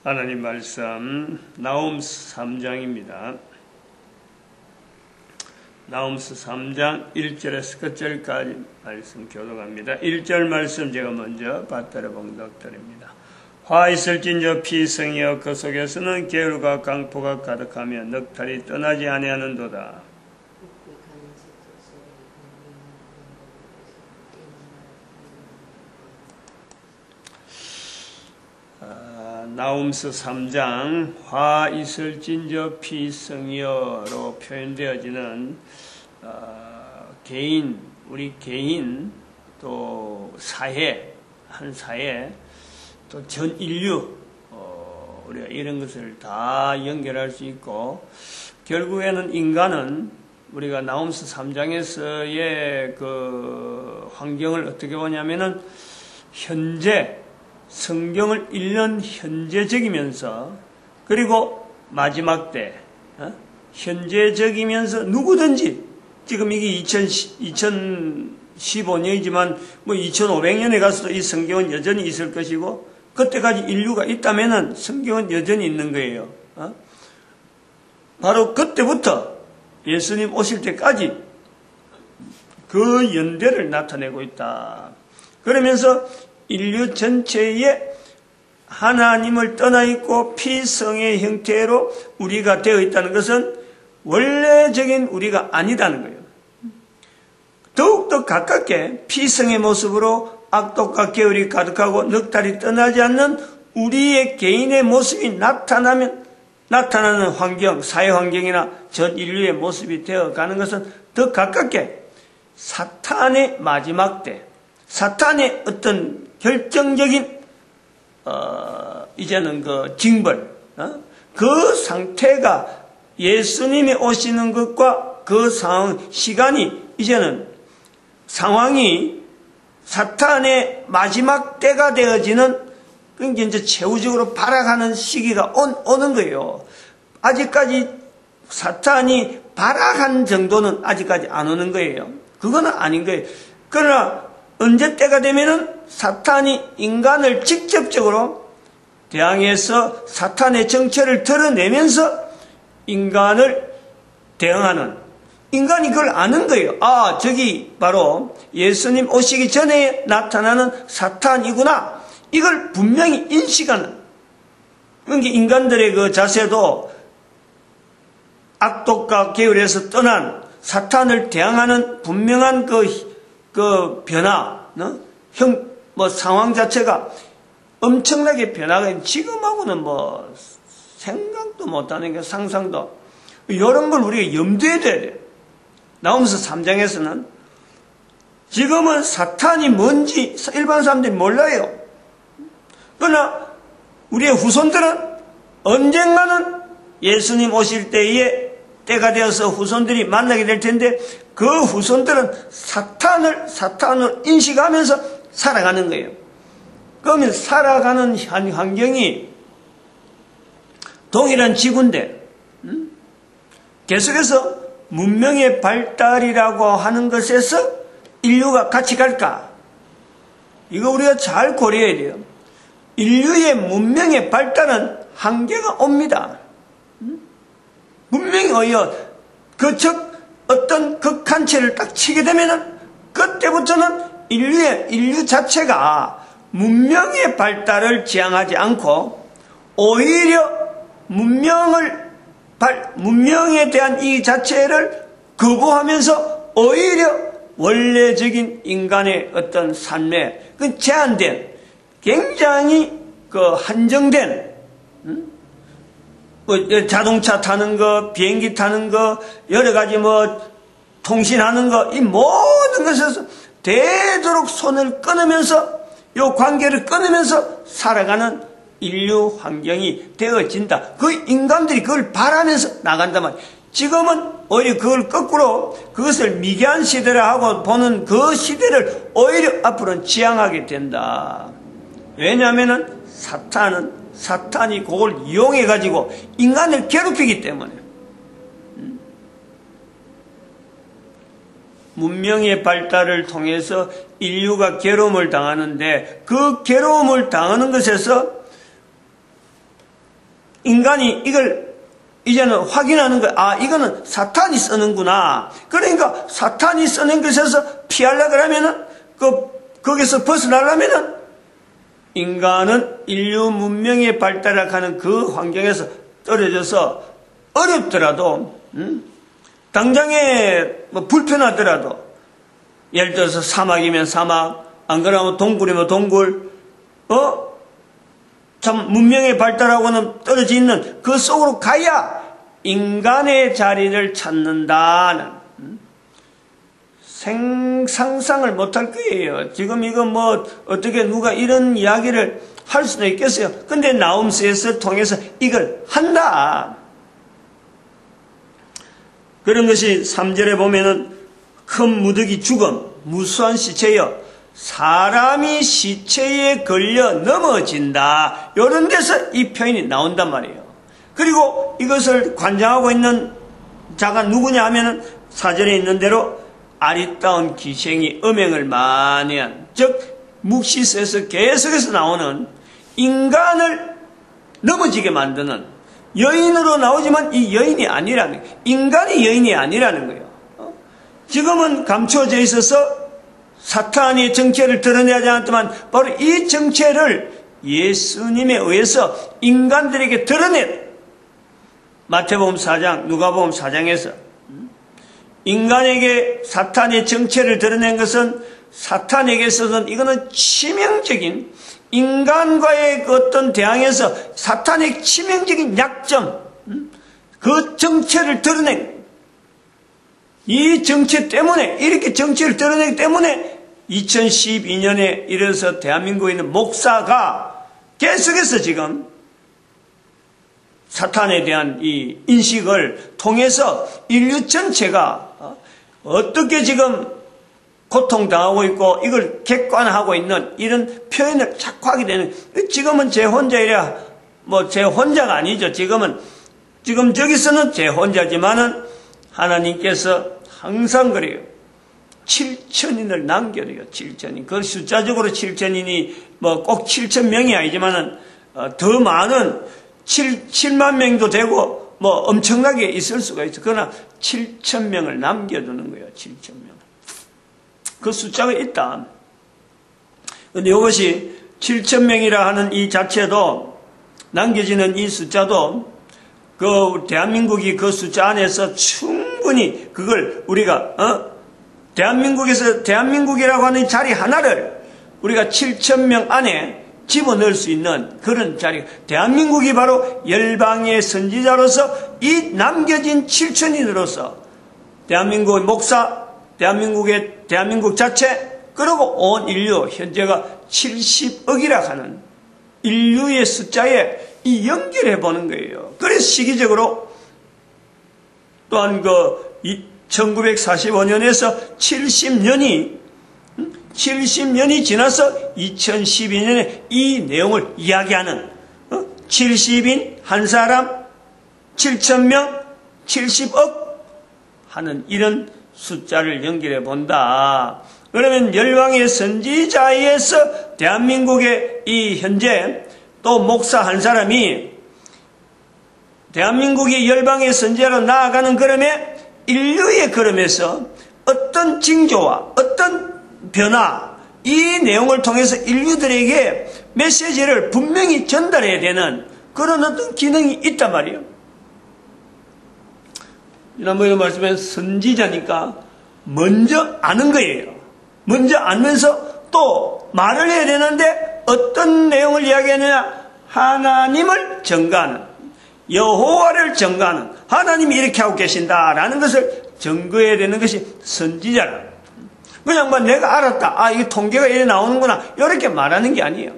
하나님 말씀 나홈스 3장입니다. 나홈스 3장 1절에서 끝절까지 말씀 교독합니다. 1절 말씀 제가 먼저 받들어 봉독드립니다. 화 있을진저 피성이여 그 속에서는 계율과 강포가 가득하며 넉달이 떠나지 아니하는도다. 나홈스 3장 화 있을진저 피성이여로 표현되어지는 우리 개인 또 사회, 한 사회 또 전 인류 우리가 이런 것을 다 연결할 수 있고, 결국에는 인간은 우리가 나홈스 3장에서의 그 환경을 어떻게 보냐면은 현재 성경을 읽는 현재적이면서, 그리고 마지막 때 현재적이면서 누구든지, 지금 이게 2015년이지만 뭐 2500년에 가서도 이 성경은 여전히 있을 것이고, 그때까지 인류가 있다면은 성경은 여전히 있는 거예요. 바로 그때부터 예수님 오실 때까지 그 연대를 나타내고 있다. 그러면서 인류 전체에 하나님을 떠나 있고 피성의 형태로 우리가 되어 있다는 것은 원래적인 우리가 아니다는 거예요. 더욱더 가깝게 피성의 모습으로 악독과 계율이 가득하고 넉달이 떠나지 않는 우리의 개인의 모습이 나타나는 환경, 사회 환경이나 전 인류의 모습이 되어가는 것은 더 가깝게 사탄의 마지막 때, 사탄의 어떤 결정적인 이제는 그 징벌, 그 상태가 예수님이 오시는 것과 그 시간이 이제는 상황이 사탄의 마지막 때가 되어지는, 그러니까 이제 최후적으로 발악하는 시기가 오는 거예요. 아직까지 사탄이 발악한 정도는 아직까지 안 오는 거예요. 그거는 아닌 거예요. 그러나 언제 때가 되면은 사탄이 인간을 직접적으로 대항해서 사탄의 정체를 드러내면서 인간을 대항하는, 인간이 그걸 아는 거예요. 아, 저기 바로 예수님 오시기 전에 나타나는 사탄이구나. 이걸 분명히 인식하는. 그러니까 인간들의 그 자세도 악독과 계율에서 떠난 사탄을 대항하는 분명한 그 변화, 상황 자체가 엄청나게 변화가, 지금하고는 뭐 생각도 못하는 게, 상상도, 이런 걸 우리가 염두에 둬야 돼요. 나홈스 3장에서는 지금은 사탄이 뭔지 일반 사람들이 몰라요. 그러나 우리의 후손들은 언젠가는 예수님 오실 때가 되어서 후손들이 만나게 될 텐데, 그 후손들은 사탄을 인식하면서 살아가는 거예요. 그러면 살아가는 환경이 동일한 지구인데, 계속해서 문명의 발달이라고 하는 것에서 인류가 같이 갈까? 이거 우리가 잘 고려해야 돼요. 인류의 문명의 발달은 한계가 옵니다. 문명이 즉 어떤 극한체를 딱 치게 되면은 그때부터는 인류 자체가 문명의 발달을 지향하지 않고 오히려 문명에 대한 이 자체를 거부하면서 오히려 원래적인 인간의 어떤 삶에 그 제한된, 굉장히 그 한정된, 자동차 타는 거, 비행기 타는 거, 여러 가지 통신하는 거, 이 모든 것에서 되도록 손을 끊으면서, 요 관계를 끊으면서 살아가는 인류 환경이 되어진다. 그 인간들이 그걸 바라면서 나간단 말이에요. 지금은 오히려 그걸 거꾸로 그것을 미개한 시대라고 보는 그 시대를 오히려 앞으로는 지향하게 된다. 왜냐하면은 사탄이 그걸 이용해가지고 인간을 괴롭히기 때문에. 문명의 발달을 통해서 인류가 괴로움을 당하는데, 그 괴로움을 당하는 것에서 인간이 이걸 이제는 확인하는 거야. 아, 이거는 사탄이 쓰는구나. 그러니까 사탄이 쓰는 것에서 피하려고 하면은, 거기서 벗어나려면은, 인간은 인류 문명의 발달하는 그 환경에서 떨어져서 어렵더라도, 당장에 뭐 불편하더라도, 예를 들어서 사막이면 사막, 안 그러면 동굴이면 동굴, 참 문명의 발달하고는 떨어져 있는 그 속으로 가야 인간의 자리를 찾는다는 상상을 못할 거예요. 지금 이거 뭐 어떻게 누가 이런 이야기를 할 수도 있겠어요. 근데 나움새에서 통해서 이걸 한다. 그런 것이 3절에 보면은 큰 무더기 죽음, 무수한 시체여 사람이 시체에 걸려 넘어진다. 이런 데서 이 표현이 나온단 말이에요. 그리고 이것을 관장하고 있는 자가 누구냐 하면은 4절에 있는 대로 아리따운 기생이 음행을 많이 한, 즉 묵시스에서 계속해서 나오는 인간을 넘어지게 만드는 여인으로 나오지만 이 여인이 아니라는 거예요. 인간이 여인이 아니라는 거예요. 지금은 감추어져 있어서 사탄의 정체를 드러내지 않았지만 바로 이 정체를 예수님에 의해서 인간들에게 드러낸 마태복음 4장, 누가복음 4장에서 인간에게 사탄의 정체를 드러낸 것은 사탄에게 있어서는 이거는 치명적인 인간과의 그 어떤 대항에서 사탄의 치명적인 약점, 그 정체를 드러낸 이 정체 때문에, 이렇게 정체를 드러내기 때문에 2012년에 이래서 대한민국에 있는 목사가 계속해서 지금 사탄에 대한 이 인식을 통해서 인류 전체가 어떻게 지금 고통당하고 있고 이걸 객관화하고 있는 이런 표현을 자꾸 하게 되는, 지금은 제 혼자이라 뭐 제 혼자가 아니죠. 지금 저기서는 제 혼자지만은 하나님께서 항상 그래요. 7천인을 남겨둬요. 7천인. 그 숫자적으로 7천인이 뭐 꼭 7천명이 아니지만은 더 많은 7만 명도 되고 뭐 엄청나게 있을 수가 있어. 그러나 7천명을 남겨두는 거예요. 7천명. 그 숫자가 있다. 근데 이것이 7천명이라 하는 이 자체도, 남겨지는 이 숫자도 그 대한민국이 그 숫자 안에서 충분히 그걸 우리가 대한민국이라고 하는 자리 하나를 우리가 7천명 안에 집어넣을 수 있는 그런 자리. 대한민국이 바로 열방의 선지자로서 이 남겨진 7천인으로서 대한민국의 목사, 대한민국 자체, 그리고 온 인류 현재가 70억이라 하는 인류의 숫자에 이 연결해 보는 거예요. 그래서 시기적으로 또한 1945년에서 70년이 지나서 2012년에 이 내용을 이야기하는 70인 한 사람 7천명 70억 하는 이런 숫자를 연결해 본다. 그러면 열방의 선지자에서 대한민국의 이 현재 또 목사 한 사람이 대한민국이 열방의 선지자로 나아가는 걸음에 인류의 걸음에서 어떤 징조와 어떤 변화, 이 내용을 통해서 인류들에게 메시지를 분명히 전달해야 되는 그런 어떤 기능이 있단 말이에요. 지난번에 말씀한 선지자니까 먼저 아는 거예요. 먼저 알면서 또 말을 해야 되는데 어떤 내용을 이야기하느냐? 하나님을 증거하는, 여호와를 증거하는, 하나님이 이렇게 하고 계신다라는 것을 증거해야 되는 것이 선지자라. 그냥 뭐 내가 알았다, 아 이게 통계가 이래 나오는구나, 이렇게 말하는 게 아니에요.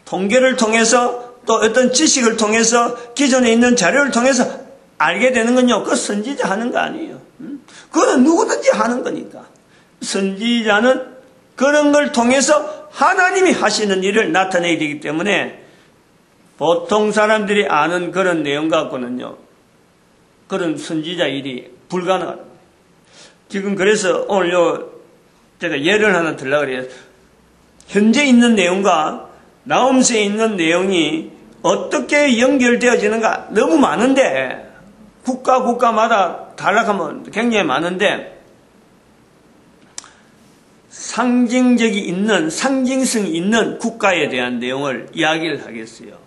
통계를 통해서 또 어떤 지식을 통해서 기존에 있는 자료를 통해서 알게 되는 건요, 그 선지자 하는 거 아니에요. 그거는 누구든지 하는 거니까. 선지자는 그런 걸 통해서 하나님이 하시는 일을 나타내야 되기 때문에 보통 사람들이 아는 그런 내용 갖고는요, 그런 선지자 일이 불가능하다. 지금 그래서 오늘 제가 예를 하나 들려고 그래요. 현재 있는 내용과 나홈스에 있는 내용이 어떻게 연결되어지는가 너무 많은데, 국가마다 단락하면 굉장히 많은데, 상징성이 있는 국가에 대한 내용을 이야기를 하겠어요.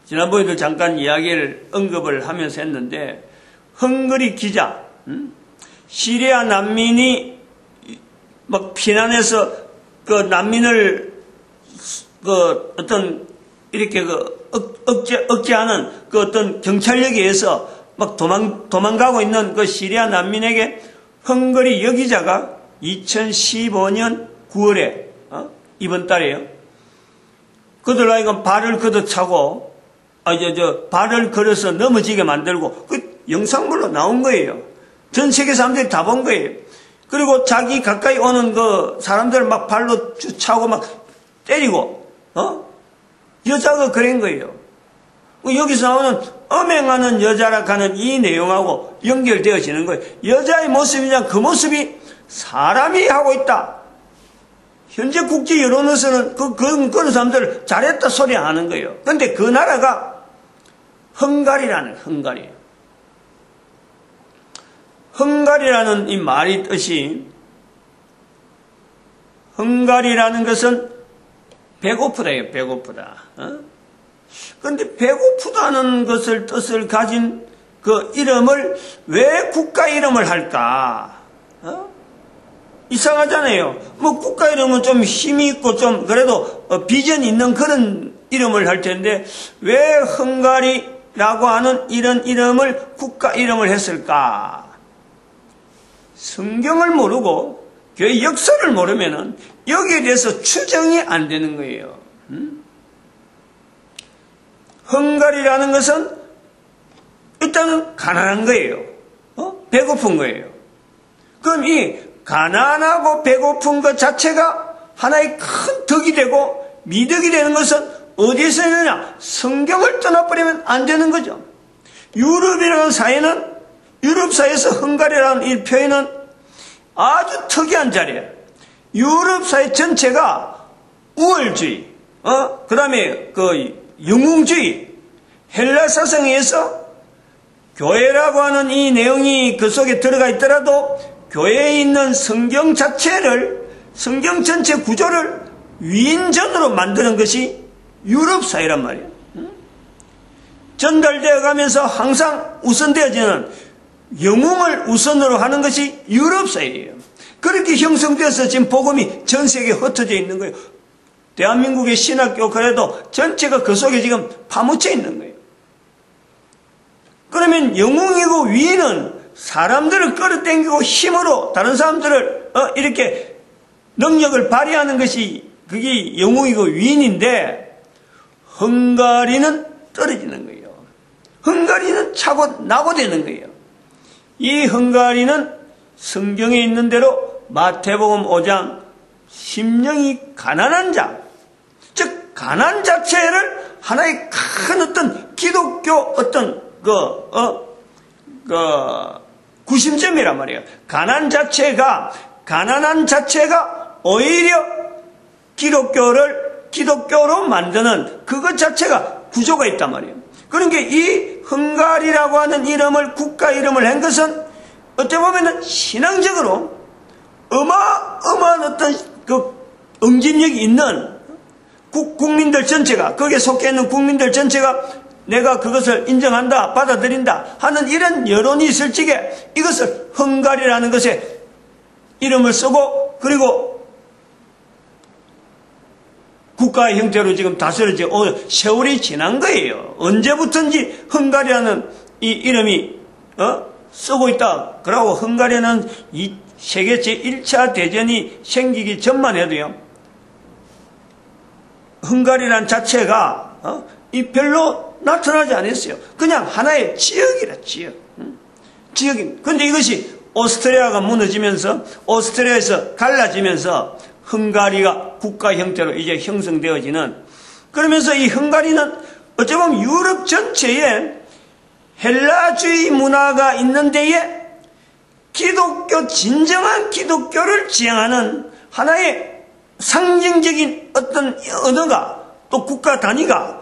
지난번에도 잠깐 이야기를 언급을 하면서 했는데, 헝가리 기자, 시리아 난민이 막 피난해서 그 난민을 이렇게 억제하는 그 어떤 경찰력에 의해서 막 도망가고 있는 그 시리아 난민에게 헝가리 여기자가 2015년 9월에, 이번 달에요. 그들 하여금 발을 걷어차고, 발을 걸어서 넘어지게 만들고, 그 영상물로 나온 거예요. 전 세계 사람들이 다 본 거예요. 그리고 자기 가까이 오는 그 사람들 막 발로 차고 막 때리고, 여자가 그런 거예요. 여기서 나오는 엄행하는 여자라 하는 이 내용하고 연결되어지는 거예요. 여자의 모습이냐, 그 모습이 사람이 하고 있다. 현재 국제 여론에서는 그런 사람들 잘했다 소리 하는 거예요. 근데 그 나라가 헝가리라는 이 말이 뜻이, 헝가리라는 것은 배고프다예요. 배고프다. 그런데 배고프다는 것을 뜻을 가진 그 이름을 왜 국가 이름을 할까? 이상하잖아요. 뭐 국가 이름은 좀 힘이 있고 좀 그래도 비전이 있는 그런 이름을 할 텐데 왜 헝가리라고 하는 이런 이름을 국가 이름을 했을까? 성경을 모르고 교회 역사를 모르면은 여기에 대해서 추정이 안 되는 거예요. 헝가리라는 것은 일단은 가난한 거예요. 배고픈 거예요. 그럼 이 가난하고 배고픈 것 자체가 하나의 큰 덕이 되고 미덕이 되는 것은 어디에서 있느냐? 성경을 떠나버리면 안 되는 거죠. 유럽이라는 사회는, 유럽 사회에서 헝가리라는 이 표현은 아주 특이한 자리예요. 유럽 사회 전체가 우월주의, 그 다음에 영웅주의, 헬라 사상에 의해서 교회라고 하는 이 내용이 그 속에 들어가 있더라도 교회에 있는 성경 자체를, 성경 전체 구조를 위인전으로 만드는 것이 유럽 사회란 말이에요. 전달되어 가면서 항상 우선되어지는 영웅을 우선으로 하는 것이 유럽 사회예요. 그렇게 형성되어서 지금 복음이 전 세계에 흩어져 있는 거예요. 대한민국의 신학교 그래도 전체가 그 속에 지금 파묻혀 있는 거예요. 그러면 영웅이고 위인은 사람들을 끌어당기고 힘으로 다른 사람들을 이렇게 능력을 발휘하는 것이 그게 영웅이고 위인인데 헝가리는 떨어지는 거예요. 헝가리는 차고 나고 되는 거예요. 이 헝가리는 성경에 있는 대로 마태복음 5장 심령이 가난한 자, 즉 가난 자체를 하나의 큰 어떤 기독교 어떤 구심점이란 말이에요. 가난한 자체가 오히려 기독교로 만드는 그것 자체가 구조가 있단 말이에요. 그러니까 이 헝가리라고 하는 이름을 국가 이름을 한 것은 어떻게 보면 신앙적으로 어마어마한 어떤 그 응집력이 있는 국민들 전체가, 거기에 속해 있는 국민들 전체가 내가 그것을 인정한다, 받아들인다 하는 이런 여론이 있을 적에 이것을 헝가리라는 것에 이름을 쓰고 그리고 국가의 형태로 지금 다스려져 세월이 지난 거예요. 언제부턴지 헝가리라는 이 이름이 쓰고 있다. 그러고 헝가리는 이 세계 제1차 대전이 생기기 전만 해도요. 헝가리란 자체가 이 별로 나타나지 않았어요. 그냥 하나의 지역이라 지역입니다. 그런데 이것이 오스트리아가 무너지면서 오스트리아에서 갈라지면서 헝가리가 국가 형태로 이제 형성되어지는, 그러면서 이 헝가리는 어찌 보면 유럽 전체에 헬라주의 문화가 있는 데에 진정한 기독교를 지향하는 하나의 상징적인 어떤 언어가 또 국가 단위가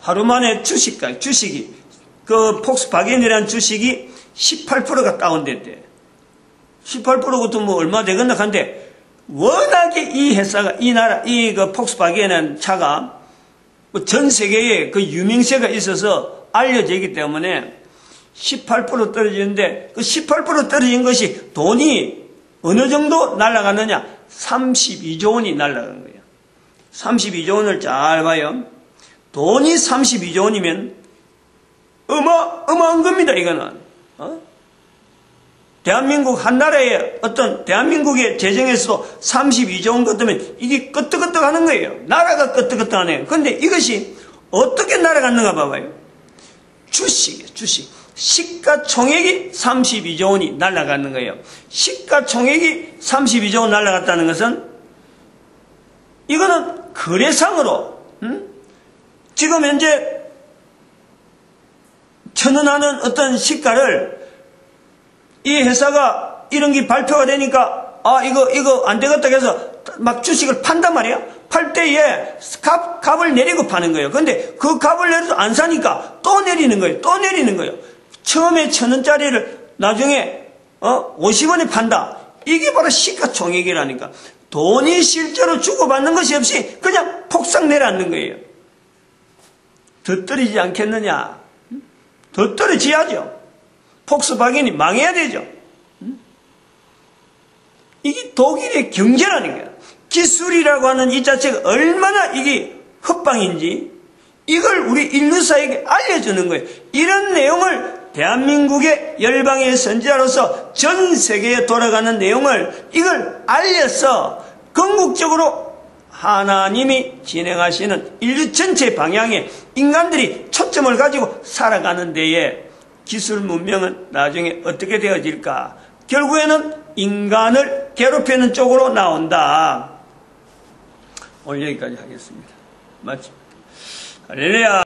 하루 만에 주식이, 그 폭스바겐이라는 주식이 18%가 다운됐대. 18%것도 뭐 얼마 되겠나 한데, 워낙에 이 회사가, 그 폭스바겐이라는 차가 전 세계에 그 유명세가 있어서 알려지기 때문에 18% 떨어지는데, 그 18% 떨어진 것이 돈이 어느 정도 날아갔느냐? 32조 원이 날아간 거예요. 32조 원을 잘 봐요. 돈이 32조 원이면 어마어마한 겁니다, 이거는. 대한민국 한 나라의 대한민국의 재정에서도 32조 원 같으면 이게 끄떡끄떡 하는 거예요. 나라가 끄떡끄떡 하네요. 근데 이것이 어떻게 날아갔는가 봐봐요. 주식. 시가총액이 32조 원이 날아가는 거예요. 시가총액이 32조 원 날아갔다는 것은 이거는 거래상으로 지금 현재 천원하는 어떤 시가를 이 회사가 이런 게 발표가 되니까 이거 안 되겠다 해서 막 주식을 판단 말이야. 팔 때에 값을 내리고 파는 거예요. 근데 그 값을 내려도 안 사니까 또 내리는 거예요. 처음에 1,000원짜리를 나중에 50원에 판다. 이게 바로 시가총액이라니까. 돈이 실제로 주고받는 것이 없이 그냥 폭삭 내려앉는 거예요. 더 떨어지지 않겠느냐? 더 떨어져야죠. 폭스바겐이 망해야 되죠. 이게 독일의 경제라는 거야. 기술이라고 하는 이 자체가 얼마나 이게 헛방인지 이걸 우리 인류사에게 알려주는 거예요. 이런 내용을 대한민국의 열방의 선지자로서 전 세계에 돌아가는 내용을 이걸 알려서 궁극적으로 하나님이 진행하시는 인류 전체 방향에 인간들이 초점을 가지고 살아가는 데에 기술 문명은 나중에 어떻게 되어질까? 결국에는 인간을 괴롭히는 쪽으로 나온다. 오늘 여기까지 하겠습니다. 마칩니다. 할렐루야.